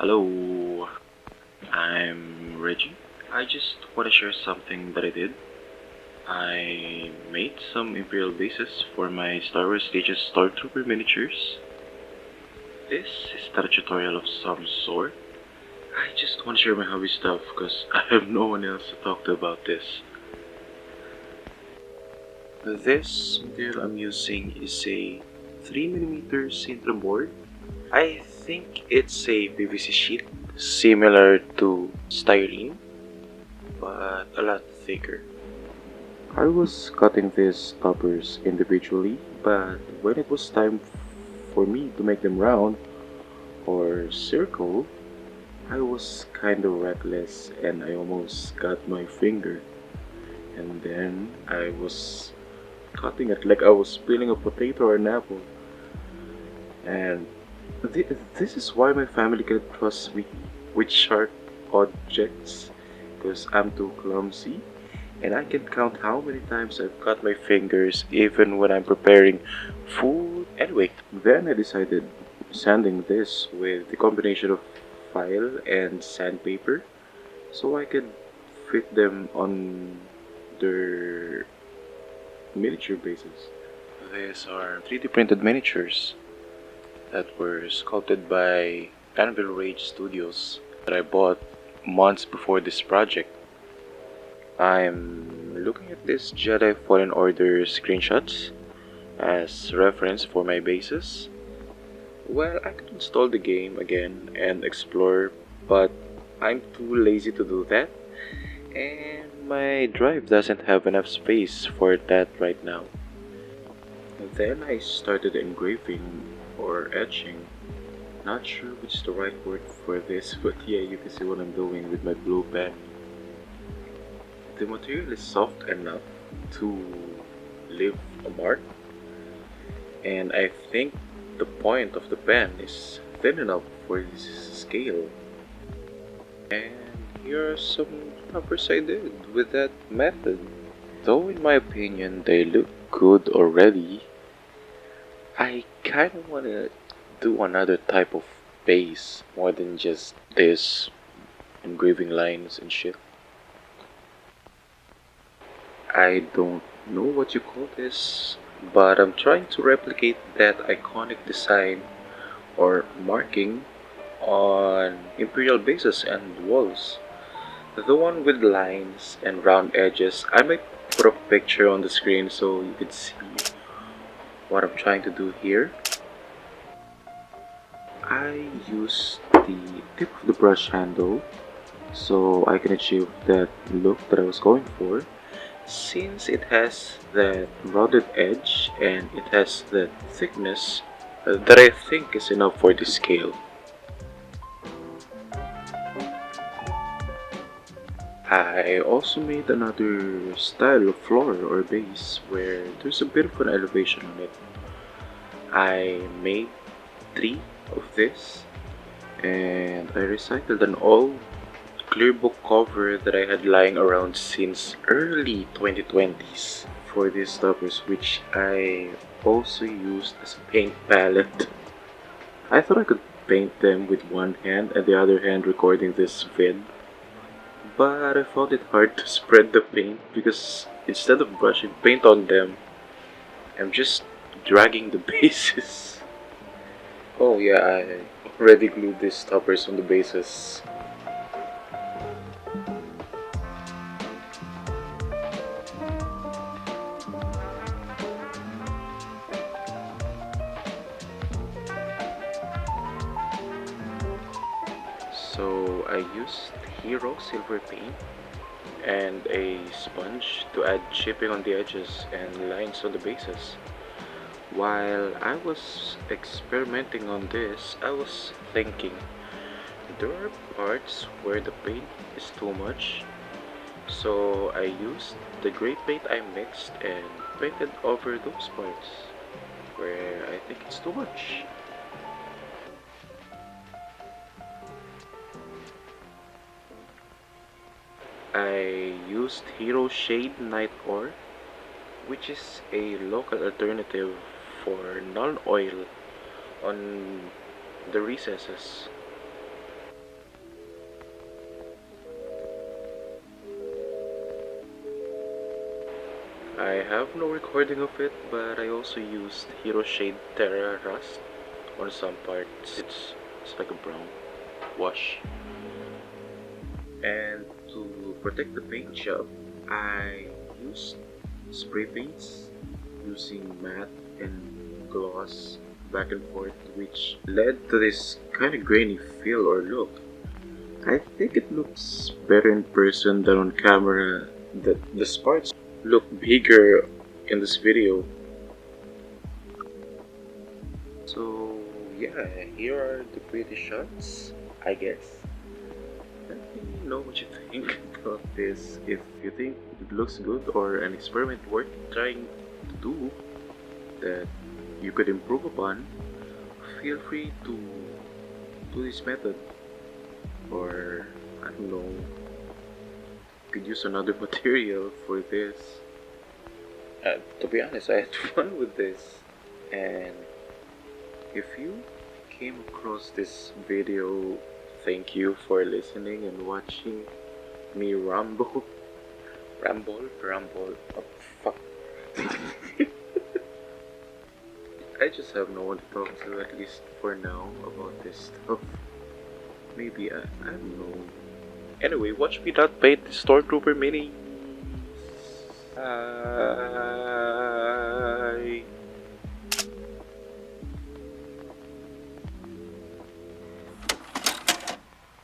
Hello, I'm Reggie. I just want to share something that I did. I made some Imperial bases for my Star Wars Legion Stormtrooper miniatures. This is not a tutorial of some sort. I just want to share my hobby stuff because I have no one else to talk to about this. This material I'm using is a 3mm Sintra board. I think it's a PVC sheet similar to styrene, but a lot thicker. I was cutting these toppers individually, but when it was time for me to make them round or circle, I was kinda reckless and I almost got my finger. And then I was cutting it like I was peeling a potato or an apple. And this is why my family can trust me with sharp objects, because I'm too clumsy and I can count how many times I've cut my fingers even when I'm preparing food. Anyway, then I decided sanding this with the combination of file and sandpaper so I could fit them on their miniature bases. These are 3D printed miniatures that were sculpted by Anvil Rage Studios that I bought months before this project. I'm looking at this Jedi Fallen Order screenshots as reference for my bases. Well, I could install the game again and explore, but I'm too lazy to do that, and my drive doesn't have enough space for that right now. Then I started engraving or etching. Not sure which is the right word for this, but yeah, you can see what I'm doing with my blue pen. The material is soft enough to leave a mark, and I think the point of the pen is thin enough for this scale. And here are some numbers I did with that method. Though in my opinion they look good already, I kinda wanna do another type of base more than just this engraving lines and shit. I don't know what you call this, but I'm trying to replicate that iconic design or marking on Imperial bases and walls. The one with lines and round edges. I might put a picture on the screen so you can see what I'm trying to do here. I use the tip of the brush handle so I can achieve that look that I was going for. Since it has that rounded edge and it has that thickness that I think is enough for this scale. I also made another style of floor or base where there's a bit of an elevation on it. I made 3 of this and I recycled an old clear book cover that I had lying around since early 2020s for these stoppers, which I also used as a paint palette. I thought I could paint them with one hand and the other hand recording this vid, but I found it hard to spread the paint because instead of brushing paint on them, I'm just dragging the bases. Oh yeah, I already glued these stoppers on the bases. So I used Hero Silver paint and a sponge to add chipping on the edges and lines on the bases. While I was experimenting on this, I was thinking there are parts where the paint is too much, so I used the gray paint I mixed and painted over those parts where I think it's too much. I used Hero Shade Night Ore, which is a local alternative for non-oil on the recesses. I have no recording of it, but I also used Hero Shade Terra Rust on some parts. It's like a brown wash. And to protect the paint job, I used spray paints using matte and gloss back and forth, which led to this kind of grainy feel or look. I think it looks better in person than on camera. The sparks look bigger in this video. So yeah, here are the pretty shots, I guess. Let me know what you think of this. If you think it looks good or an experiment worth trying to do that you could improve upon, feel free to do this method. Or I don't know, could use another material for this. To be honest, I had fun with this. And if you came across this video, thank you for listening and watching me ramble. Ramble. Oh, fuck. I just have no one to talk to, at least for now, about this stuff. Maybe, I don't know. Anyway, watch me not paint the Stormtrooper mini.